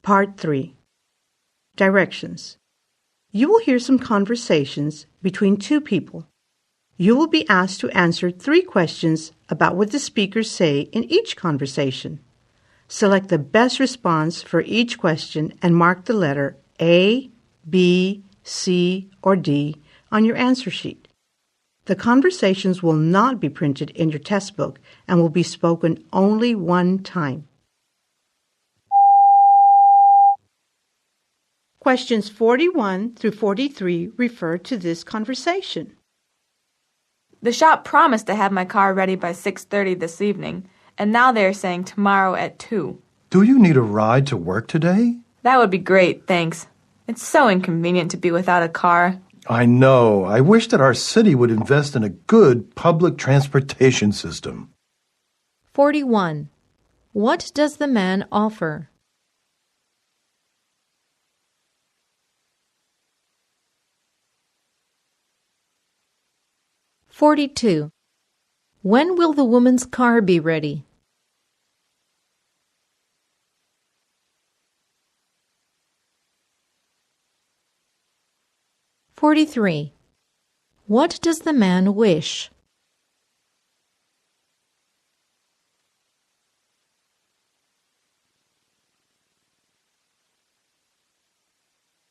Part 3. Directions. You will hear some conversations between two people. You will be asked to answer 3 questions about what the speakers say in each conversation. Select the best response for each question and mark the letter A, B, C, or D on your answer sheet. The conversations will not be printed in your test book and will be spoken only one time. Questions 41 through 43 refer to this conversation. The shop promised to have my car ready by 6:30 this evening, and now they are saying tomorrow at 2. Do you need a ride to work today? That would be great, thanks. It's so inconvenient to be without a car. I know. I wish that our city would invest in a good public transportation system. 41. What does the man offer? (42) When will the woman's car be ready? (43) What does the man wish?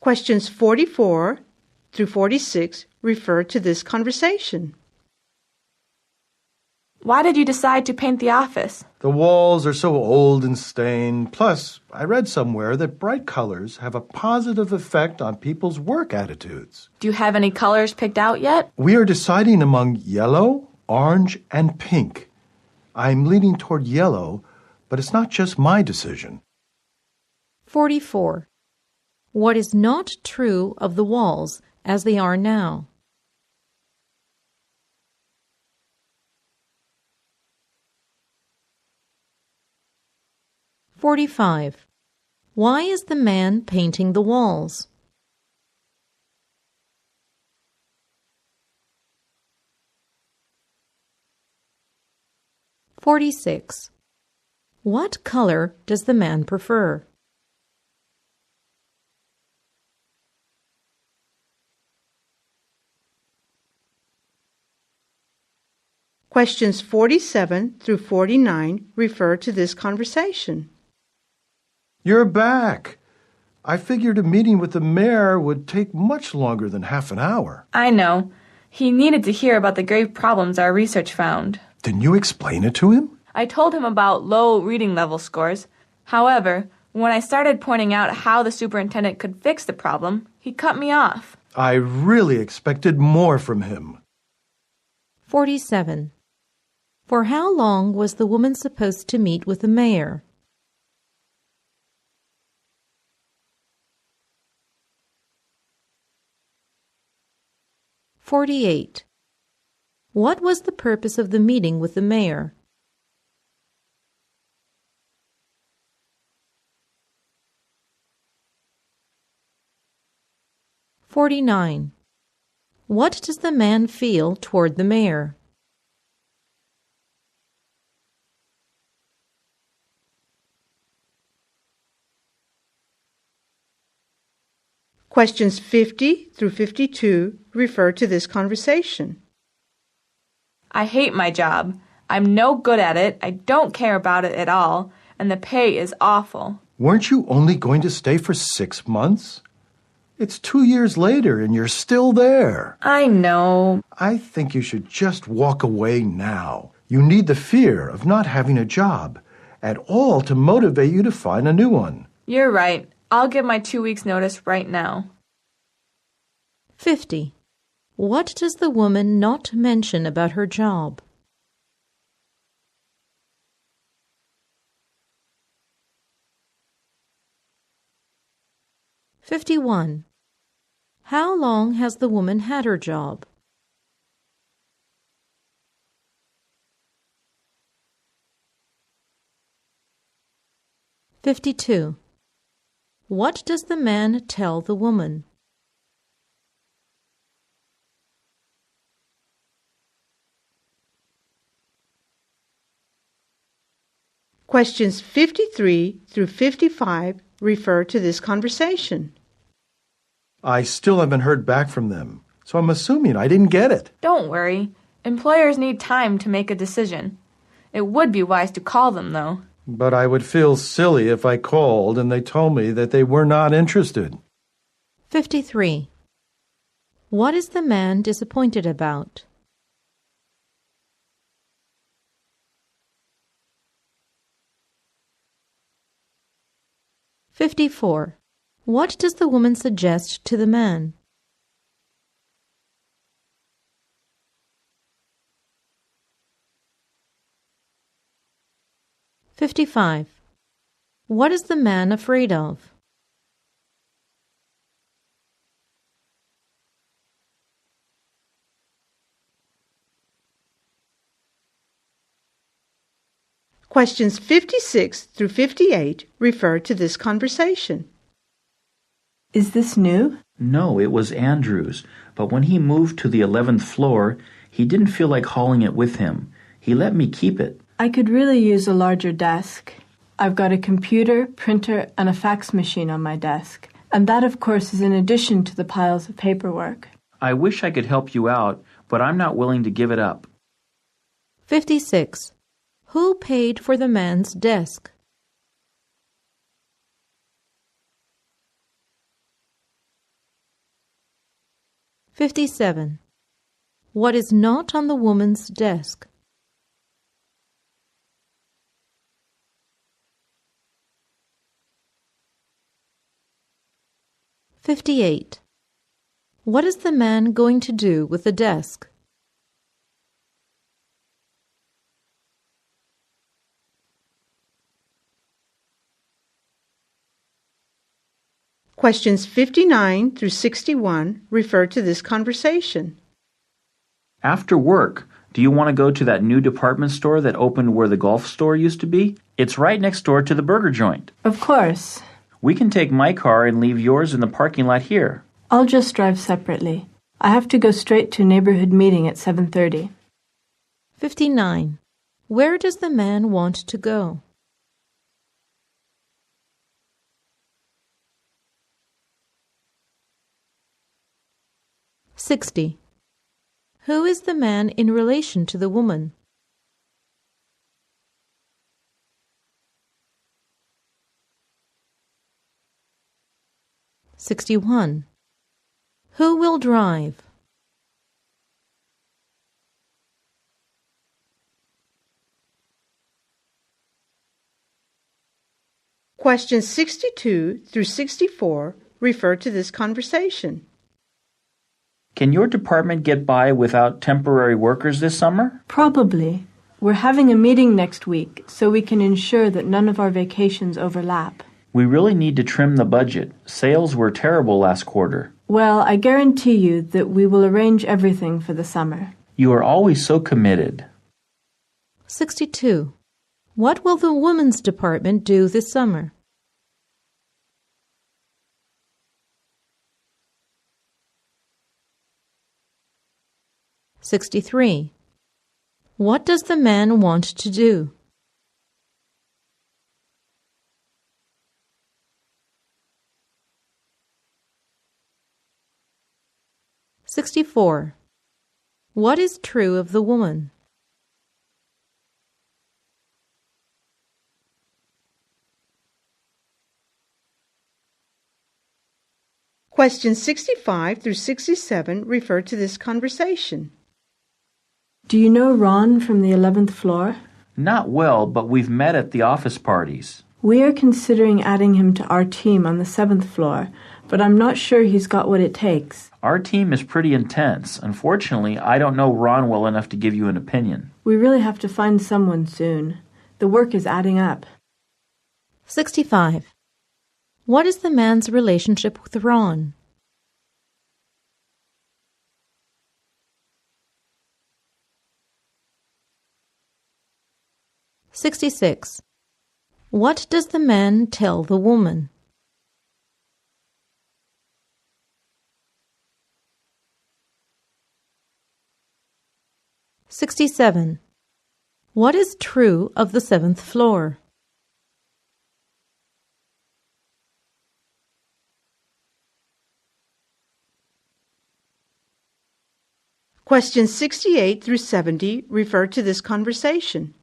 Questions 44 through 46 refer to this conversation. Why did you decide to paint the office? The walls are so old and stained. Plus, I read somewhere that bright colors have a positive effect on people's work attitudes. Do you have any colors picked out yet? We are deciding among yellow, orange, and pink. I'm leaning toward yellow, but it's not just my decision. 44. What is not true of the walls as they are now? (45) Why is the man painting the walls? (46) What color does the man prefer? Questions 47 through 49 refer to this conversation. You're back. I figured a meeting with the mayor would take much longer than half an hour. I know. He needed to hear about the grave problems our research found. Didn't you explain it to him? I told him about low reading level scores. However, when I started pointing out how the superintendent could fix the problem, he cut me off. I really expected more from him. 47. For how long was the woman supposed to meet with the mayor? (48) What was the purpose of the meeting with the mayor? (49) What does the man feel toward the mayor? Questions 50 through 52 refer to this conversation. I hate my job. I'm no good at it. I don't care about it at all. And the pay is awful. Weren't you only going to stay for 6 months? It's 2 years later and you're still there. I know. I think you should just walk away now. You need the fear of not having a job at all to motivate you to find a new one. You're right. I'll give my 2 weeks' notice right now. 50. What does the woman not mention about her job? (51) How long has the woman had her job? (52) What does the man tell the woman? Questions 53 through 55 refer to this conversation. I still haven't heard back from them, so I'm assuming I didn't get it. Don't worry. Employers need time to make a decision. It would be wise to call them, though. But I would feel silly if I called and they told me that they were not interested. 53. What is the man disappointed about? (54) What does the woman suggest to the man? (55) What is the man afraid of? Questions 56 through 58 refer to this conversation. Is this new? No, it was Andrew's, but when he moved to the 11th floor, he didn't feel like hauling it with him. He let me keep it. I could really use a larger desk. I've got a computer, printer, and a fax machine on my desk. And that, of course, is in addition to the piles of paperwork. I wish I could help you out, but I'm not willing to give it up. 56. Who paid for the man's desk? (57) What is not on the woman's desk? (58) What is the man going to do with the desk? Questions 59 through 61 refer to this conversation. After work, do you want to go to that new department store that opened where the golf store used to be? It's right next door to the burger joint. Of course. We can take my car and leave yours in the parking lot here. I'll just drive separately. I have to go straight to a neighborhood meeting at 7:30. 59. Where does the man want to go? (60) Who is the man in relation to the woman? (61) Who will drive? Questions 62 through 64 refer to this conversation. Can your department get by without temporary workers this summer? Probably. We're having a meeting next week, so we can ensure that none of our vacations overlap. We really need to trim the budget. Sales were terrible last quarter. Well, I guarantee you that we will arrange everything for the summer. You are always so committed. 62. What will the women's department do this summer? (63) What does the man want to do? (64) What is true of the woman? Questions 65 through 67 refer to this conversation. Do you know Ron from the 11th floor? Not well, but we've met at the office parties. We are considering adding him to our team on the 7th floor, but I'm not sure he's got what it takes. Our team is pretty intense. Unfortunately, I don't know Ron well enough to give you an opinion. We really have to find someone soon. The work is adding up. 65. What is the man's relationship with Ron? (66) What does the man tell the woman? (67) What is true of the 7th floor? Questions 68 through 70 refer to this conversation.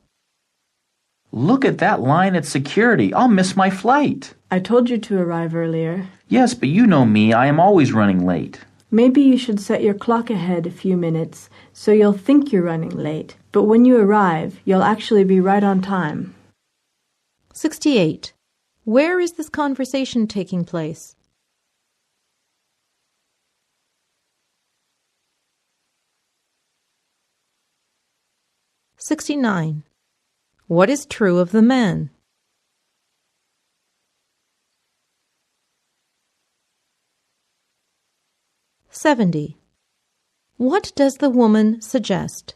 Look at that line at security. I'll miss my flight. I told you to arrive earlier. Yes, but you know me. I am always running late. Maybe you should set your clock ahead a few minutes so you'll think you're running late. But when you arrive, you'll actually be right on time. 68. Where is this conversation taking place? (69) What is true of the men? 70. What does the woman suggest?